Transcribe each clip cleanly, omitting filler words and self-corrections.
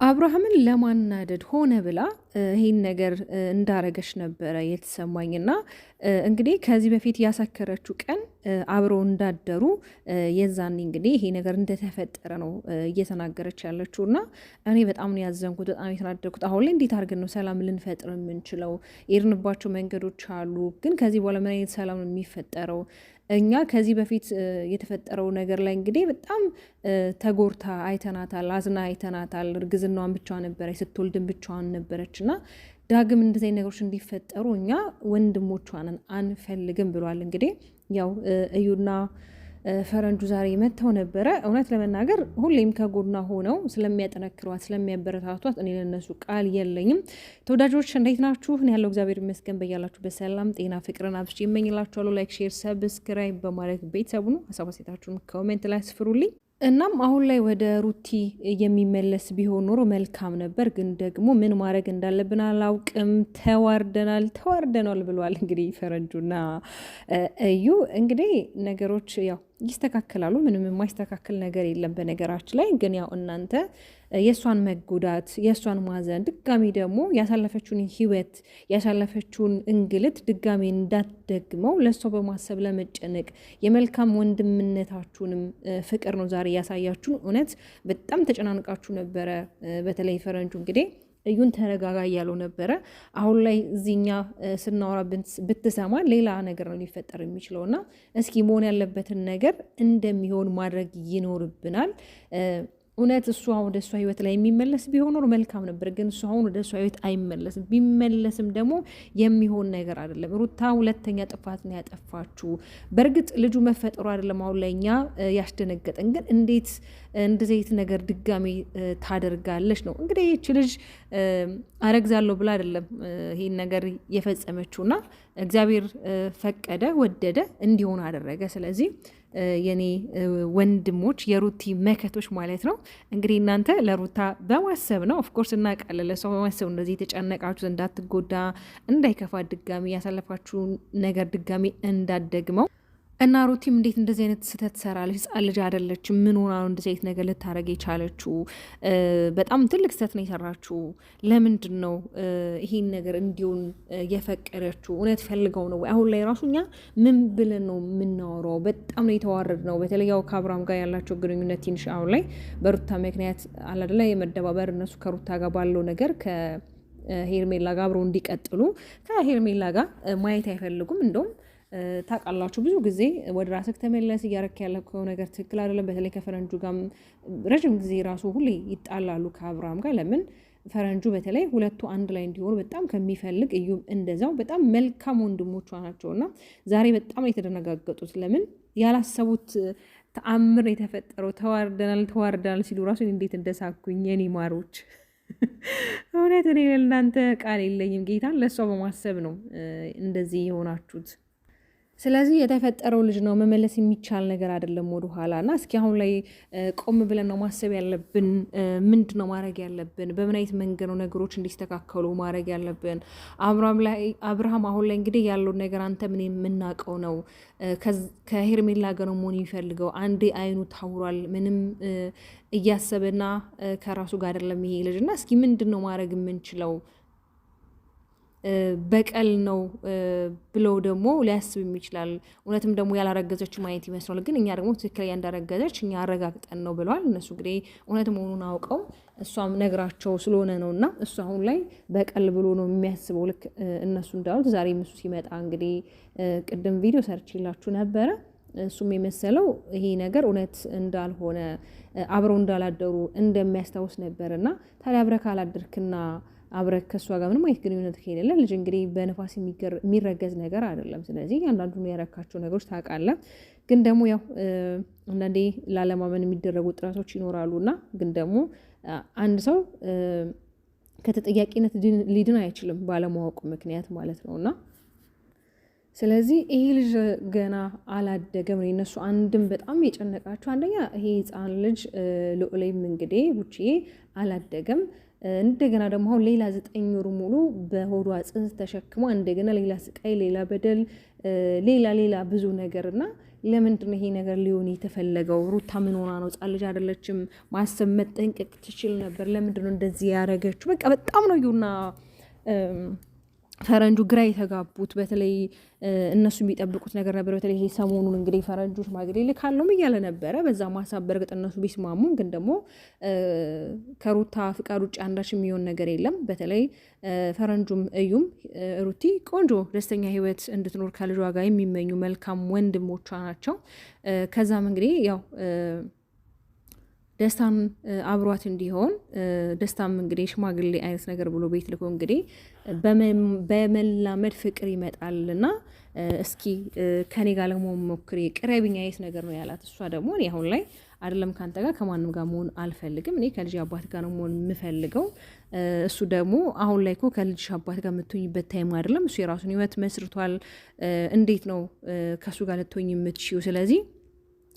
አብርሃምን ለማናደድ ሆነ ብላ ይህን ነገር እንዳረገች ነበረ የተሰማኝና እንግዲህ ከዚህ በፊት ያሰከረችው ቀን አብረው እንዳደሩ የዛኔ እንግዲህ ይሄ ነገር እንደተፈጠረ ነው እየተናገረች ያለችው እና እኔ በጣም ነው ያዘንኩት፣ በጣም የተናደድኩት። አሁን ላይ እንዴት አድርገን ነው ሰላም ልንፈጥር የምንችለው? የሄድንባቸው መንገዶች አሉ፣ ግን ከዚህ በኋላ ምን አይነት ሰላም ነው የሚፈጠረው? እኛ ከዚህ በፊት የተፈጠረው ነገር ላይ እንግዲህ በጣም ተጎርታ አይተናታል፣ አዝና አይተናታል። እርግዝናዋን ብቻዋን ነበረች፣ ስትወልድን ብቻዋን ነበረች እና ዳግም እንደዚህ ነገሮች እንዲፈጠሩ እኛ ወንድሞቿንን አንፈልግም ብሏል። እንግዲህ ያው እዩና ፈረንጁ ዛሬ መጥተው ነበረ። እውነት ለመናገር ሁሌም ከጎኗ ሆነው ስለሚያጠነክሯት ስለሚያበረታቷት እኔ ለነሱ ቃል የለኝም። ተወዳጆች እንዴት ናችሁ? እኔ ያለው እግዚአብሔር ይመስገን። በያላችሁ በሰላም ጤና ፍቅርን አብዝቼ እመኝላችኋለሁ። ላይክ፣ ሼር፣ ሰብስክራይብ በማድረግ ቤተሰቡ ነው። ሀሳብ አስተያየታችሁን ኮሜንት ላይ አስፍሩልኝ። እናም አሁን ላይ ወደ ሩቲ የሚመለስ ቢሆን ኖሮ መልካም ነበር፣ ግን ደግሞ ምን ማድረግ እንዳለብን አላውቅም። ተዋርደናል ብለዋል እንግዲህ ፈረንጁና እዩ። እንግዲህ ነገሮች ያው ይስተካከላሉ። ምንም የማይስተካከል ነገር የለም። በነገራችን ላይ ግን ያው እናንተ የእሷን መጎዳት የእሷን ማዘን ድጋሚ ደግሞ ያሳለፈችውን ህይወት ያሳለፈችውን እንግልት ድጋሚ እንዳትደግመው ለእሷ በማሰብ ለመጨነቅ የመልካም ወንድምነታችሁንም ፍቅር ነው ዛሬ ያሳያችሁን። እውነት በጣም ተጨናንቃችሁ ነበረ። በተለይ ፈረንጁ እንግዲህ እዩን ተረጋጋ እያለው ነበረ። አሁን ላይ እዚኛ ስናወራ ብትሰማ ሌላ ነገር ነው ሊፈጠር የሚችለው እና እስኪ መሆን ያለበትን ነገር እንደሚሆን ማድረግ ይኖርብናል። እውነት እሱ አሁን ወደ እሷ ህይወት ላይ የሚመለስ ቢሆን ኖሮ መልካም ነበር፣ ግን እሱ አሁን ወደ እሷ ህይወት አይመለስም። ቢመለስም ደግሞ የሚሆን ነገር አይደለም። ሩታ ሁለተኛ ጥፋት ነው ያጠፋችሁ። በእርግጥ ልጁ መፈጠሩ አይደለም አሁን ላይ እኛ ያስደነገጠን፣ ግን እንዴት እንደዚህ አይነት ነገር ድጋሚ ታደርጋለች ነው እንግዲህ። ይህች ልጅ አረግዛለሁ ብላ አይደለም ይህን ነገር የፈጸመችውና እግዚአብሔር ፈቀደ ወደደ እንዲሆን አደረገ። ስለዚህ የኔ ወንድሞች የሩቲ መከቶች ማለት ነው እንግዲህ እናንተ ለሩታ በማሰብ ነው ኦፍኮርስ እናውቃለን። ለሰው በማሰብ እንደዚህ የተጨነቃችሁ እንዳትጎዳ እንዳይከፋ ድጋሚ ያሳለፋችሁ ነገር ድጋሚ እንዳትደግመው እና ሩቲም እንዴት እንደዚህ አይነት ስህተት ትሰራለች? ህፃን ልጅ አይደለችም። ምን ሆና ነው እንደዚህ አይነት ነገር ልታደርግ የቻለችው? በጣም ትልቅ ስህተት ነው የሰራችው። ለምንድን ነው ይሄን ነገር እንዲሆን የፈቀደችው? እውነት ፈልገው ነው ወይ? አሁን ላይ ራሱ እኛ ምን ብለን ነው የምናወራው? በጣም ነው የተዋረድ ነው። በተለይ ያው ከአብርሃም ጋር ያላቸው ግንኙነት ትንሽ አሁን ላይ በሩታ ምክንያት አላደለ የመደባበር እነሱ ከሩታ ጋር ባለው ነገር ከሄርሜላ ጋር አብረው እንዲቀጥሉ ከሄርሜላ ጋር ማየት አይፈልጉም። እንደውም ታውቃላችሁ ብዙ ጊዜ ወደ ራስህ ተመለስ እያረክ ያለው ነገር ትክክል አይደለም። በተለይ ከፈረንጁ ጋር ረጅም ጊዜ ራሱ ሁሌ ይጣላሉ ከአብርሃም ጋር። ለምን ፈረንጁ በተለይ ሁለቱ አንድ ላይ እንዲሆኑ በጣም ከሚፈልግ እዩም እንደዛው በጣም መልካም ወንድሞቿ ናቸውና ዛሬ በጣም የተደነጋገጡት ለምን ያላሰቡት ተአምር የተፈጠረው ተዋርደናል ሲሉ ራሱ እንዴት እንደሳኩኝ የኔ ማሮች። እውነት እኔ ለእናንተ ቃል የለኝም። ጌታን ለእሷ በማሰብ ነው እንደዚህ የሆናችሁት። ስለዚህ የተፈጠረው ልጅ ነው መመለስ የሚቻል ነገር አይደለም ወደ ኋላ እና እስኪ አሁን ላይ ቆም ብለን ነው ማሰብ ያለብን። ምንድን ነው ማድረግ ያለብን? በምን አይነት መንገድ ነው ነገሮች እንዲስተካከሉ ማድረግ ያለብን? አብርሃም አሁን ላይ እንግዲህ ያለውን ነገር አንተ ምን የምናውቀው ነው። ከሄርሜላ ጋር ነው መሆን የሚፈልገው። አንዴ አይኑ ታውሯል። ምንም እያሰበና ከራሱ ጋር አይደለም ይሄ ልጅ እና እስኪ ምንድን ነው ማድረግ የምንችለው? በቀል ነው ብለው ደግሞ ሊያስብም ይችላል። እውነትም ደግሞ ያላረገዘች ማየት ይመስላል። ግን እኛ ደግሞ ትክክለኛ እንዳረገዘች እኛ አረጋግጠን ነው ብለዋል። እነሱ እንግዲህ እውነት መሆኑን አውቀው እሷም ነግራቸው ስለሆነ ነው እና እሱ አሁን ላይ በቀል ብሎ ነው የሚያስበው። ልክ እነሱ እንዳሉት ዛሬ እሱ ሲመጣ እንግዲህ ቅድም ቪዲዮ ሰርችላችሁ ነበረ። እሱም የመሰለው ይሄ ነገር እውነት እንዳልሆነ አብረው እንዳላደሩ እንደሚያስታውስ ነበር እና ታዲያ አብረህ ካላደርክና አብረህ ከእሷ ጋር ምንም አይነት ግንኙነት ከሌለ ልጅ እንግዲህ በነፋስ የሚረገዝ ነገር አይደለም። ስለዚህ አንዳንዱ ያረካቸው ነገሮች ታውቃለህ። ግን ደግሞ ያው አንዳንዴ ላለማመን የሚደረጉ ጥረቶች ይኖራሉና ግን ደግሞ አንድ ሰው ከተጠያቂነት ሊድን አይችልም ባለማወቁ ምክንያት ማለት ነውና ስለዚህ ይሄ ልጅ ገና አላደገም። እነሱ አንድም በጣም የጨነቃቸው አንደኛ ይሄ ህፃን ልጅ ልዑሌም እንግዲህ ቡችዬ አላደገም። እንደገና ደግሞ አሁን ሌላ 9 ወር ሙሉ በሆዷ ጽንስ ተሸክማ እንደገና ሌላ ስቃይ፣ ሌላ በደል፣ ሌላ ብዙ ነገር እና ለምንድን ነው ይሄ ነገር ሊሆን የተፈለገው? ሩታ ምን ሆና ነው? ህፃን ልጅ አይደለችም? ማሰብ መጠንቀቅ ትችል ነበር። ለምንድን ነው እንደዚህ ያደረገችው? በቃ በጣም ነው ዩና ፈረንጁ ግራ የተጋቡት። በተለይ እነሱ የሚጠብቁት ነገር ነበር። በተለይ ይሄ ሰሞኑን እንግዲህ ፈረንጁ ሽማግሌ ልካለውም እያለ ነበረ። በዛ ማሳብ በእርግጥ እነሱ ቢስማሙም ግን ደግሞ ከሩታ ፍቃድ ውጭ አንዳች የሚሆን ነገር የለም። በተለይ ፈረንጁም እዩም ሩቲ ቆንጆ ደስተኛ ህይወት እንድትኖር ከልጇ ጋር የሚመኙ መልካም ወንድሞቿ ናቸው። ከዛም እንግዲህ ያው ደስታም አብሯት እንዲሆን ደስታም እንግዲህ ሽማግሌ አይነት ነገር ብሎ ቤት ልኮ እንግዲህ በመላመድ ፍቅር ይመጣልና እስኪ ከኔ ጋር ለመሆን ሞክሪ ቅረቢኛ አይነት ነገር ነው ያላት። እሷ ደግሞ እኔ አሁን ላይ አይደለም ካንተ ጋር ከማንም ጋር መሆን አልፈልግም፣ እኔ ከልጅ አባት ጋር ነው መሆን የምፈልገው። እሱ ደግሞ አሁን ላይ እኮ ከልጅ አባት ጋር የምትሆኝበት ታይም አይደለም፣ እሱ የራሱን ህይወት መስርቷል። እንዴት ነው ከእሱ ጋር ልትሆኝ የምትችይው? ስለዚህ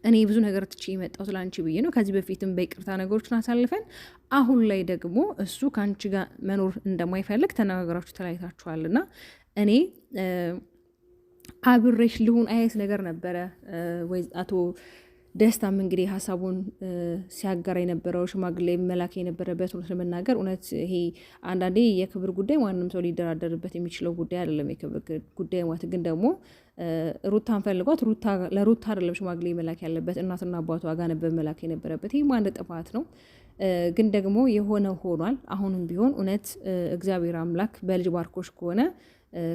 እኔ ብዙ ነገር ትቼ የመጣሁት ለአንቺ ብዬ ነው። ከዚህ በፊትም በይቅርታ ነገሮችን አሳልፈን አሁን ላይ ደግሞ እሱ ከአንቺ ጋር መኖር እንደማይፈልግ ተነጋግራችሁ ተለያይታችኋልና እኔ አብሬሽ ልሁን አይነት ነገር ነበረ ወይ አቶ ደስታም እንግዲህ ሀሳቡን ሲያጋራ የነበረው ሽማግሌ መላክ የነበረበት እውነት ለመናገር እውነት ይሄ አንዳንዴ የክብር ጉዳይ ማንም ሰው ሊደራደርበት የሚችለው ጉዳይ አይደለም። የክብር ጉዳይ ማለት ግን ደግሞ ሩታን ፈልጓት ለሩታ አይደለም ሽማግሌ መላክ ያለበት እናትና አባቷ ጋር ነበር መላክ የነበረበት። ይህ አንድ ጥፋት ነው። ግን ደግሞ የሆነ ሆኗል። አሁንም ቢሆን እውነት እግዚአብሔር አምላክ በልጅ ባርኮሽ ከሆነ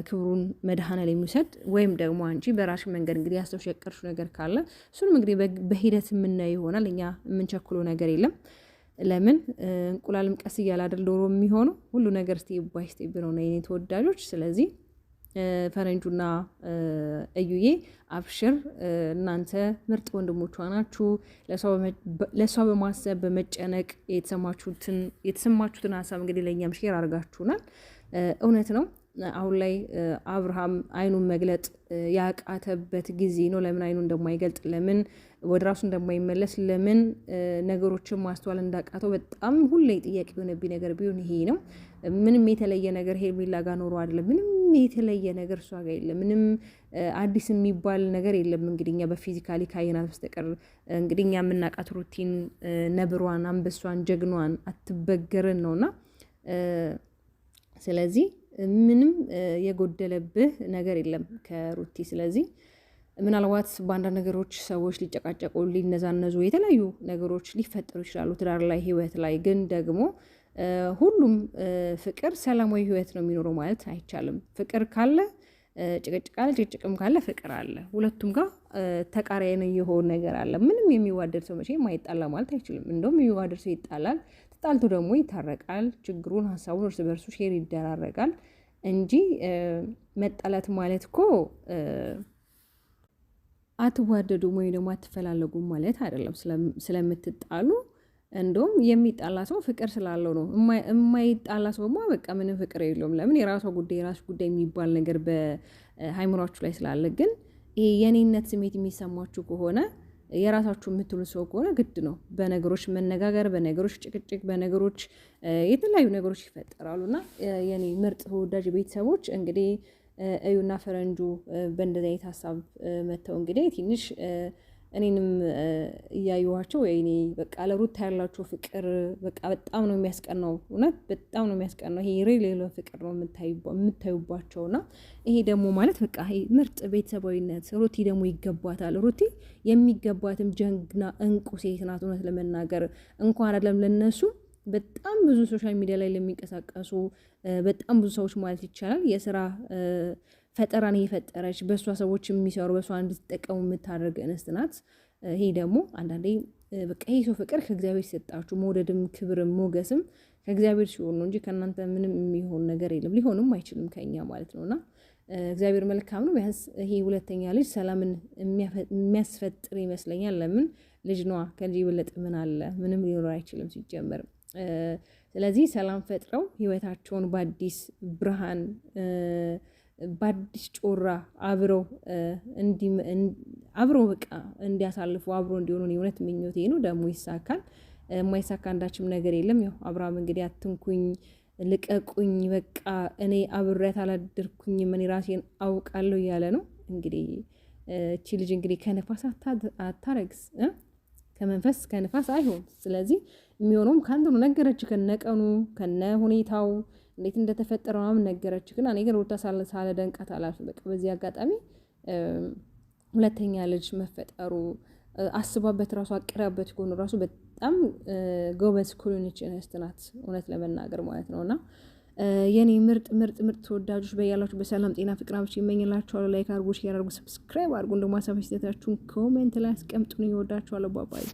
ክብሩን መድኃኔዓለም የሚውሰድ ወይም ደግሞ አንቺ በራሽ መንገድ እንግዲህ ያሰብሽ የቀርሽው ነገር ካለ እሱንም እንግዲህ በሂደት የምናየው ይሆናል። እኛ የምንቸክሎ ነገር የለም። ለምን እንቁላልም ቀስ እያለ አይደል ዶሮ የሚሆነው? ሁሉ ነገር ስቴፕ ባይ ስቴፕ ነው የኔ ተወዳጆች። ስለዚህ ፈረንጁና እዩዬ አብሽር፣ እናንተ ምርጥ ወንድሞቿ ናችሁ። ለእሷ በማሰብ በመጨነቅ የተሰማችሁትን ሀሳብ እንግዲህ ለእኛም ሼር አድርጋችሁናል። እውነት ነው አሁን ላይ አብርሃም አይኑን መግለጥ ያቃተበት ጊዜ ነው። ለምን አይኑ እንደማይገልጥ፣ ለምን ወደ ራሱ እንደማይመለስ፣ ለምን ነገሮችን ማስተዋል እንዳቃተው በጣም ሁሌ ጥያቄ የሆነብኝ ነገር ቢሆን ይሄ ነው። ምንም የተለየ ነገር ሄርሜላ ጋር ኖሮ አይደለም። ምንም የተለየ ነገር እሷ ጋር የለም። ምንም አዲስ የሚባል ነገር የለም። እንግዲህ እኛ በፊዚካሊ ካየናት በስተቀር እንግዲህ እኛ የምናውቃት ሩቲን ነብሯን፣ አንበሷን፣ ጀግኗን አትበገርን ነውና ስለዚህ ምንም የጎደለብህ ነገር የለም ከሩቲ። ስለዚህ ምናልባት በአንዳንድ ነገሮች ሰዎች ሊጨቃጨቁ፣ ሊነዛነዙ፣ የተለያዩ ነገሮች ሊፈጠሩ ይችላሉ ትዳር ላይ፣ ህይወት ላይ። ግን ደግሞ ሁሉም ፍቅር ሰላማዊ ህይወት ነው የሚኖረው ማለት አይቻልም። ፍቅር ካለ ጭቅጭቅ አለ፣ ጭቅጭቅም ካለ ፍቅር አለ። ሁለቱም ጋር ተቃራኒ የሆነ ነገር አለ። ምንም የሚዋደድ ሰው መቼም አይጣላ ማለት አይችልም። እንደውም የሚዋደድ ሰው ይጣላል፣ ተጣልቶ ደግሞ ይታረቃል። ችግሩን ሀሳቡን እርስ በርሱ ሼር ይደራረጋል እንጂ መጣላት ማለት እኮ አትዋደዱም ወይ ደግሞ አትፈላለጉም ማለት አይደለም። ስለምትጣሉ እንደውም የሚጣላ ሰው ፍቅር ስላለው ነው። የማይጣላ ሰውማ በቃ ምንም ፍቅር የለውም። ለምን የራሷ ጉዳይ የራሱ ጉዳይ የሚባል ነገር በሃይምሯችሁ ላይ ስላለ። ግን ይሄ የኔነት ስሜት የሚሰማችሁ ከሆነ የራሳችሁ የምትሉ ሰው ከሆነ ግድ ነው በነገሮች መነጋገር፣ በነገሮች ጭቅጭቅ፣ በነገሮች የተለያዩ ነገሮች ይፈጠራሉ። እና የኔ ምርጥ ተወዳጅ ቤተሰቦች እንግዲህ እዩና ፈረንጁ በእንደዚህ አይነት ሀሳብ መጥተው እንግዲህ ትንሽ እኔንም እያዩዋቸው ወይኔ በቃ ለሩታ ያላቸው ፍቅር በቃ በጣም ነው የሚያስቀናው። እውነት በጣም ነው የሚያስቀናው። ይሄ ሪል የሆነ ፍቅር ነው የምታዩባቸው። እና ይሄ ደግሞ ማለት በቃ ይሄ ምርጥ ቤተሰባዊነት። ሩቲ ደግሞ ይገባታል። ሩቲ የሚገባትም ጀግና እንቁ ሴት ናት። እውነት ለመናገር እንኳን አይደለም ለነሱ በጣም ብዙ ሶሻል ሚዲያ ላይ ለሚንቀሳቀሱ በጣም ብዙ ሰዎች ማለት ይቻላል የስራ ፈጠራን እየፈጠረች በእሷ ሰዎች የሚሰሩ በእሷ እንድትጠቀሙ የምታደርግ እንስት ናት። ይሄ ደግሞ አንዳንዴ በቃ ይሄ ሰው ፍቅር ከእግዚአብሔር ሲሰጣችሁ መውደድም ክብርም ሞገስም ከእግዚአብሔር ሲሆን ነው እንጂ ከእናንተ ምንም የሚሆን ነገር የለም፣ ሊሆንም አይችልም ከኛ ማለት ነውና እግዚአብሔር መልካም ነው። ቢያንስ ይሄ ሁለተኛ ልጅ ሰላምን የሚያስፈጥር ይመስለኛል። ለምን ልጅ ነዋ፣ ከልጅ የበለጠ ምን አለ? ምንም ሊኖር አይችልም ሲጀመር። ስለዚህ ሰላም ፈጥረው ህይወታቸውን በአዲስ ብርሃን በአዲስ ጮራ አብረው በቃ እንዲያሳልፉ አብሮ እንዲሆኑ የእውነት ምኞቴ ነው። ደግሞ ይሳካል። የማይሳካ አንዳችም ነገር የለም። ያው አብርሃም እንግዲህ አትንኩኝ፣ ልቀቁኝ፣ በቃ እኔ አብሬያት አላደርኩኝም፣ እኔ ራሴን አውቃለሁ እያለ ነው እንግዲህ። እቺ ልጅ እንግዲህ ከነፋስ አታረግስ፣ ከመንፈስ ከነፋስ አይሆን። ስለዚህ የሚሆነውም ከአንተ ነው። ነገረች ከነቀኑ ከነ ሁኔታው እንዴት እንደተፈጠረ ምናምን ነገረች። ግን እኔ ግን ሩታ ሳለ ደንቃት አላልፍም። በቃ በዚህ አጋጣሚ ሁለተኛ ልጅ መፈጠሩ አስባበት ራሱ አቅራበት ከሆኑ ራሱ በጣም ጎበዝ ኮሎኒች እንስት ናት፣ እውነት ለመናገር ማለት ነውና የኔ ምርጥ ምርጥ ምርጥ ተወዳጆች በያላችሁ በሰላም ጤና ፍቅር አብሽ ይመኝላችኋለሁ። ላይክ አድርጉ፣ ሼር አድርጉ፣ ሰብስክራይብ አድርጉ። እንደማሳፈሽ ተታችሁን ኮሜንት ላይ አስቀምጡኝ። እወዳችኋለሁ። ባባይ